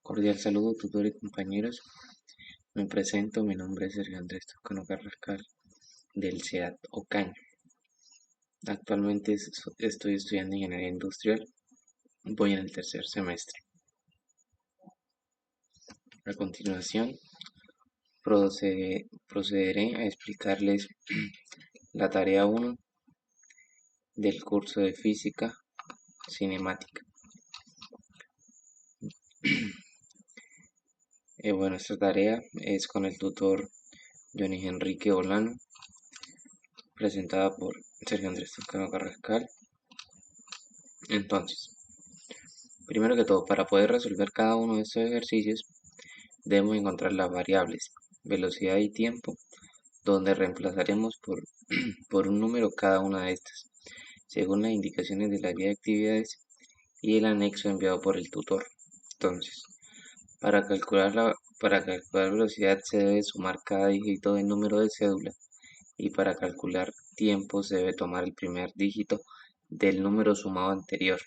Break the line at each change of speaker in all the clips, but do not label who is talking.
Cordial saludo, tutor y compañeros. Me presento, mi nombre es Sergio Andrés Toscano Carrascal del CEAT Ocaña. Actualmente estoy estudiando ingeniería industrial, voy en el tercer semestre. A continuación, procederé a explicarles la tarea 1 del curso de física cinemática. Bueno, esta tarea es con el tutor Johnny Enrique Olano, presentada por Sergio Andrés Toscano Carrascal. Entonces, primero que todo, para poder resolver cada uno de estos ejercicios, debemos encontrar las variables velocidad y tiempo, donde reemplazaremos por un número cada una de estas, según las indicaciones de la guía de actividades y el anexo enviado por el tutor. Entonces, para calcular velocidad se debe sumar cada dígito del número de cédula, y para calcular tiempo se debe tomar el primer dígito del número sumado anterior.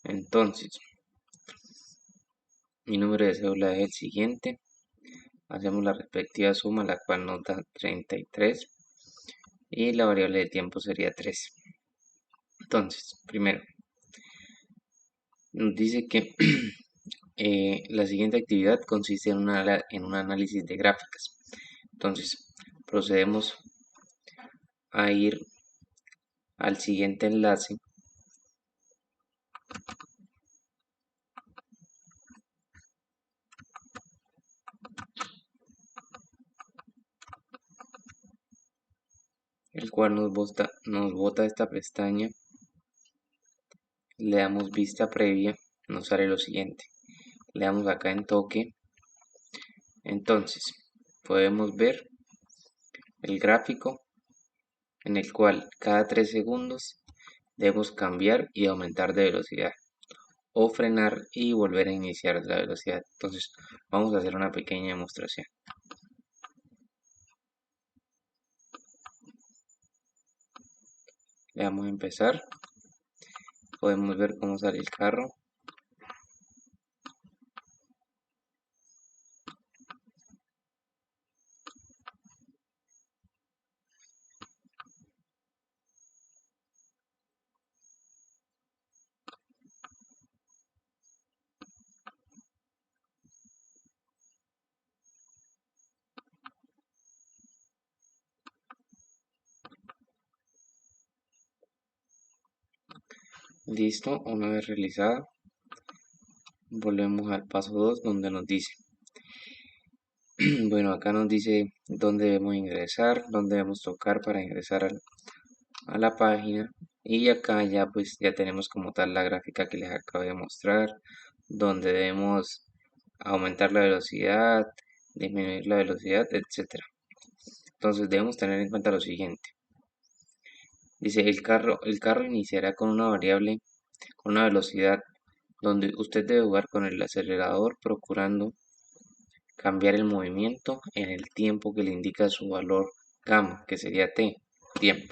Entonces, mi número de cédula es el siguiente. Hacemos la respectiva suma, la cual nos da 33, y la variable de tiempo sería 3. Entonces, primero, nos dice que la siguiente actividad consiste en un análisis de gráficas. Entonces, procedemos a ir al siguiente enlace, el cual nos bota esta pestaña. Le damos vista previa, nos sale lo siguiente. Le damos acá en toque. Entonces, podemos ver el gráfico en el cual cada 3 segundos debemos cambiar y aumentar de velocidad, o frenar y volver a iniciar la velocidad. Entonces, vamos a hacer una pequeña demostración. Le damos a empezar. Podemos ver cómo sale el carro. Listo, una vez realizada, volvemos al paso 2, donde nos dice, bueno, acá nos dice dónde debemos ingresar, dónde debemos tocar para ingresar a la página, y acá ya pues ya tenemos como tal la gráfica que les acabo de mostrar, donde debemos aumentar la velocidad, disminuir la velocidad, etcétera. Entonces debemos tener en cuenta lo siguiente. Dice, el carro iniciará con una variable, con una velocidad, donde usted debe jugar con el acelerador procurando cambiar el movimiento en el tiempo que le indica su valor gamma, que sería t, tiempo.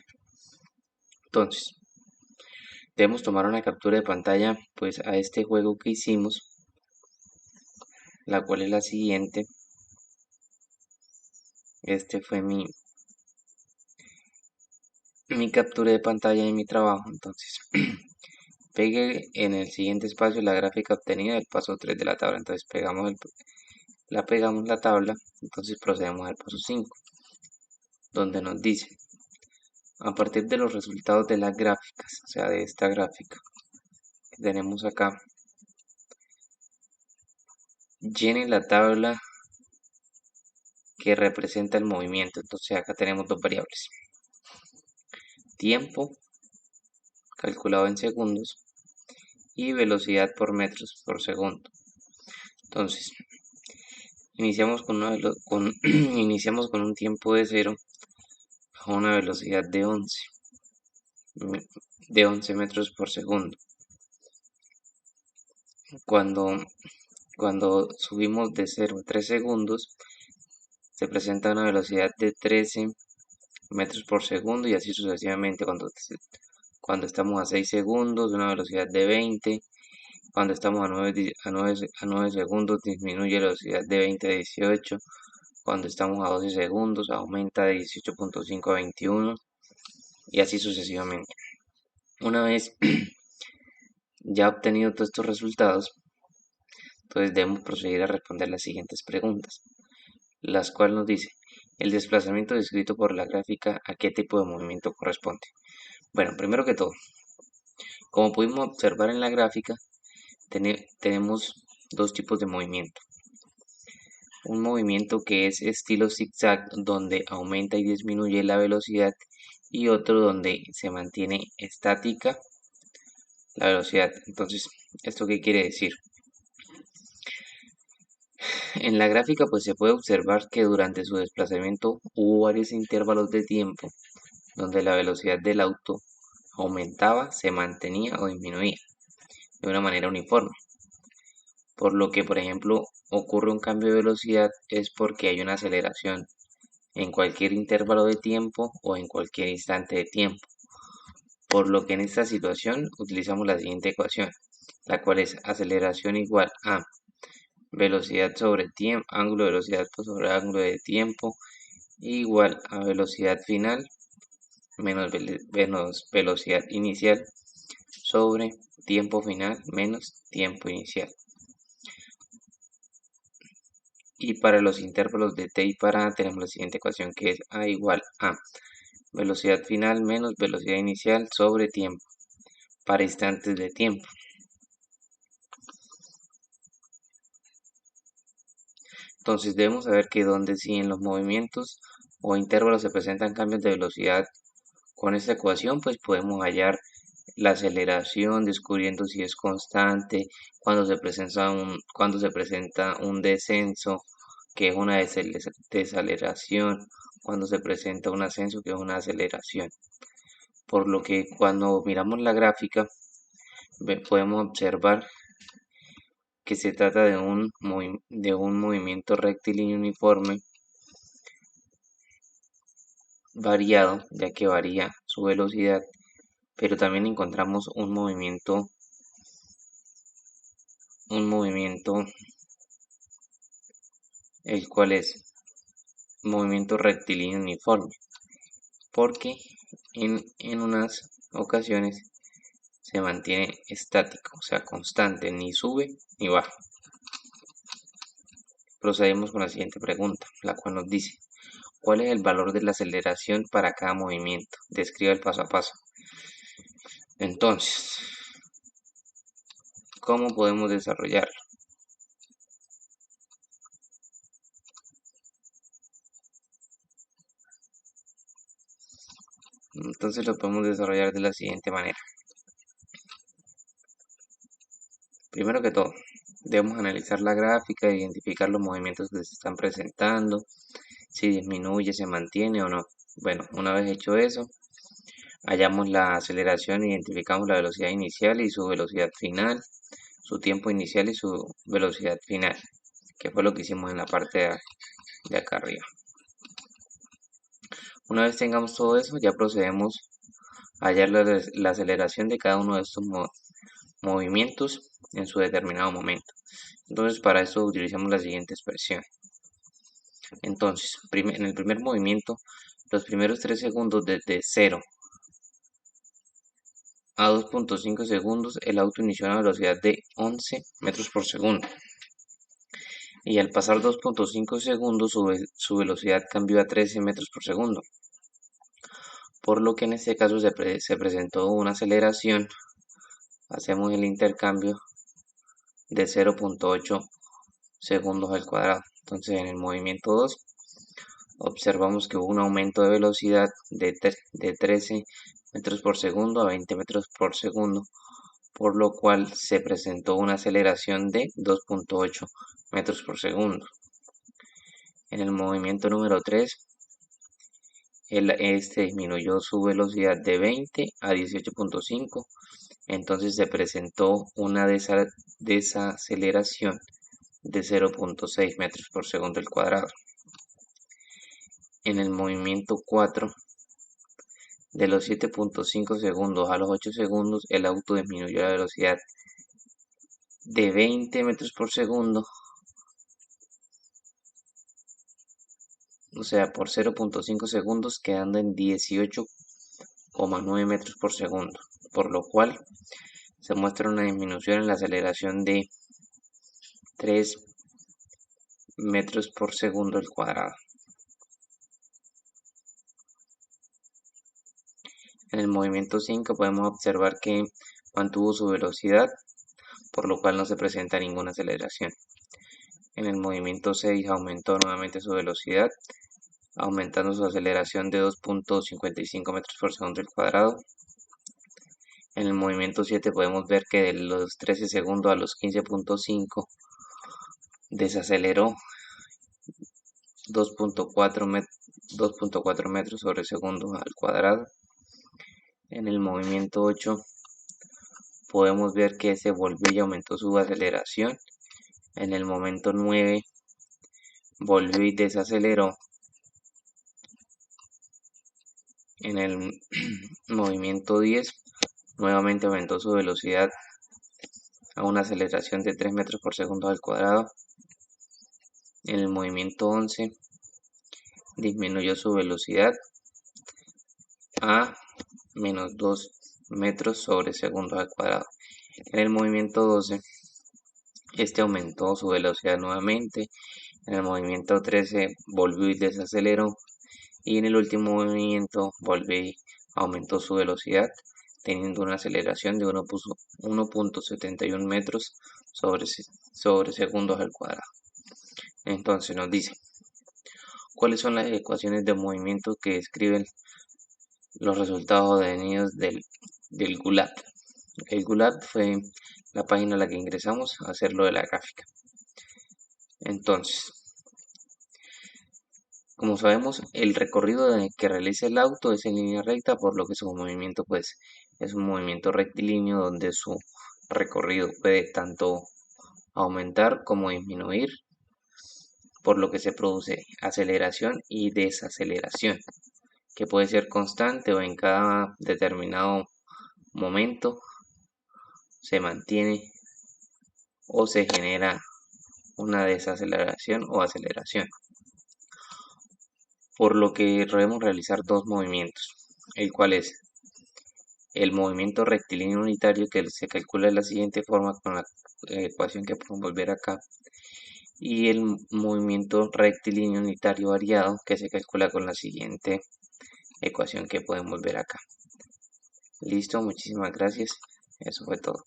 Entonces, debemos tomar una captura de pantalla pues a este juego que hicimos, la cual es la siguiente. Este fue mi captura de pantalla de mi trabajo. Entonces, pegue en el siguiente espacio la gráfica obtenida del paso 3 de la tabla. Entonces pegamos la tabla. Entonces procedemos al paso 5, donde nos dice, a partir de los resultados de las gráficas, o sea de esta gráfica que tenemos acá, llene la tabla que representa el movimiento. Entonces acá tenemos dos variables: tiempo calculado en segundos y velocidad por metros por segundo. Entonces, iniciamos iniciamos con un tiempo de 0 a una velocidad de 11 metros por segundo. Cuando subimos de 0 a 3 segundos, se presenta una velocidad de 13 metros por segundo, y así sucesivamente. Cuando estamos a 6 segundos, una velocidad de 20, Cuando estamos a 9 segundos disminuye la velocidad de 20 a 18. Cuando estamos a 12 segundos aumenta de 18.5 a 21 y así sucesivamente. Una vez ya obtenido todos estos resultados, entonces debemos proceder a responder las siguientes preguntas, las cuales nos dice, el desplazamiento descrito por la gráfica, ¿a qué tipo de movimiento corresponde? Bueno, primero que todo, como pudimos observar en la gráfica, tenemos dos tipos de movimiento. Un movimiento que es estilo zigzag, donde aumenta y disminuye la velocidad, y otro donde se mantiene estática la velocidad. Entonces, ¿esto qué quiere decir? En la gráfica pues se puede observar que durante su desplazamiento hubo varios intervalos de tiempo donde la velocidad del auto aumentaba, se mantenía o disminuía de una manera uniforme. Por lo que, por ejemplo, ocurre un cambio de velocidad es porque hay una aceleración en cualquier intervalo de tiempo o en cualquier instante de tiempo. Por lo que en esta situación utilizamos la siguiente ecuación, la cual es aceleración igual a velocidad sobre tiempo, ángulo de velocidad sobre ángulo de tiempo, igual a velocidad final menos velocidad inicial sobre tiempo final menos tiempo inicial. Y para los intervalos de t y para a tenemos la siguiente ecuación, que es a igual a velocidad final menos velocidad inicial sobre tiempo para instantes de tiempo. Entonces debemos saber que donde si en los movimientos o intervalos se presentan cambios de velocidad con esta ecuación, pues podemos hallar la aceleración, descubriendo si es constante, cuando se presenta un descenso, que es una desaceleración, cuando se presenta un ascenso, que es una aceleración. Por lo que cuando miramos la gráfica, podemos observar que se trata de un movimiento rectilíneo uniforme variado, ya que varía su velocidad, pero también encontramos un movimiento el cual es movimiento rectilíneo uniforme, porque en unas ocasiones se mantiene estático, o sea, constante, ni sube ni baja. Procedemos con la siguiente pregunta, la cual nos dice, ¿cuál es el valor de la aceleración para cada movimiento? Describa el paso a paso. Entonces, ¿cómo podemos desarrollarlo? Entonces lo podemos desarrollar de la siguiente manera. Primero que todo, debemos analizar la gráfica e identificar los movimientos que se están presentando, si disminuye, se mantiene o no. Bueno, una vez hecho eso, hallamos la aceleración, identificamos la velocidad inicial y su velocidad final, su tiempo inicial y su velocidad final, que fue lo que hicimos en la parte de acá arriba. Una vez tengamos todo eso, ya procedemos a hallar la aceleración de cada uno de estos movimientos en su determinado momento. Entonces, para eso utilizamos la siguiente expresión. Entonces, en el primer movimiento, los primeros 3 segundos desde 0 a 2.5 segundos, el auto inició a una velocidad de 11 metros por segundo. Y al pasar 2.5 segundos, su velocidad cambió a 13 metros por segundo. Por lo que en este caso se presentó una aceleración. Hacemos el intercambio de 0.8 segundos al cuadrado. Entonces, en el movimiento 2, observamos que hubo un aumento de velocidad de 13 metros por segundo a 20 metros por segundo, por lo cual se presentó una aceleración de 2.8 metros por segundo. En el movimiento número 3, este disminuyó su velocidad de 20 a 18.5, entonces se presentó una desaceleración de 0.6 metros por segundo al cuadrado. En el movimiento 4, de los 7.5 segundos a los 8 segundos, el auto disminuyó la velocidad de 20 metros por segundo, o sea, por 0,5 segundos, quedando en 18,9 metros por segundo, por lo cual se muestra una disminución en la aceleración de 3 metros por segundo al cuadrado. En el movimiento 5 podemos observar que mantuvo su velocidad, por lo cual no se presenta ninguna aceleración. En el movimiento 6 aumentó nuevamente su velocidad, aumentando su aceleración de 2,55 metros por segundo al cuadrado. En el movimiento 7 podemos ver que de los 13 segundos a los 15,5 desaceleró 2,4 metros sobre segundo al cuadrado. En el movimiento 8 podemos ver que se volvió y aumentó su aceleración. En el momento 9 volvió y desaceleró. En el movimiento 10 nuevamente aumentó su velocidad a una aceleración de 3 metros por segundo al cuadrado. En el movimiento 11 disminuyó su velocidad a menos 2 metros sobre segundo al cuadrado. En el movimiento 12 este aumentó su velocidad nuevamente. En el movimiento 13 volvió y desaceleró. Y en el último movimiento volvió y aumentó su velocidad, teniendo una aceleración de 1,71 metros sobre segundos al cuadrado. Entonces nos dice, ¿cuáles son las ecuaciones de movimiento que describen los resultados obtenidos del GULAT? El GULAT fue la página a la que ingresamos a hacer lo de la gráfica. Entonces, como sabemos, el recorrido que realiza el auto es en línea recta, por lo que su movimiento pues es un movimiento rectilíneo donde su recorrido puede tanto aumentar como disminuir, por lo que se produce aceleración y desaceleración, que puede ser constante o en cada determinado momento se mantiene o se genera una desaceleración o aceleración, por lo que debemos realizar dos movimientos, el cual es el movimiento rectilíneo unitario, que se calcula de la siguiente forma con la ecuación que podemos ver acá, y el movimiento rectilíneo unitario variado, que se calcula con la siguiente ecuación que podemos ver acá. Listo, muchísimas gracias. Eso fue todo.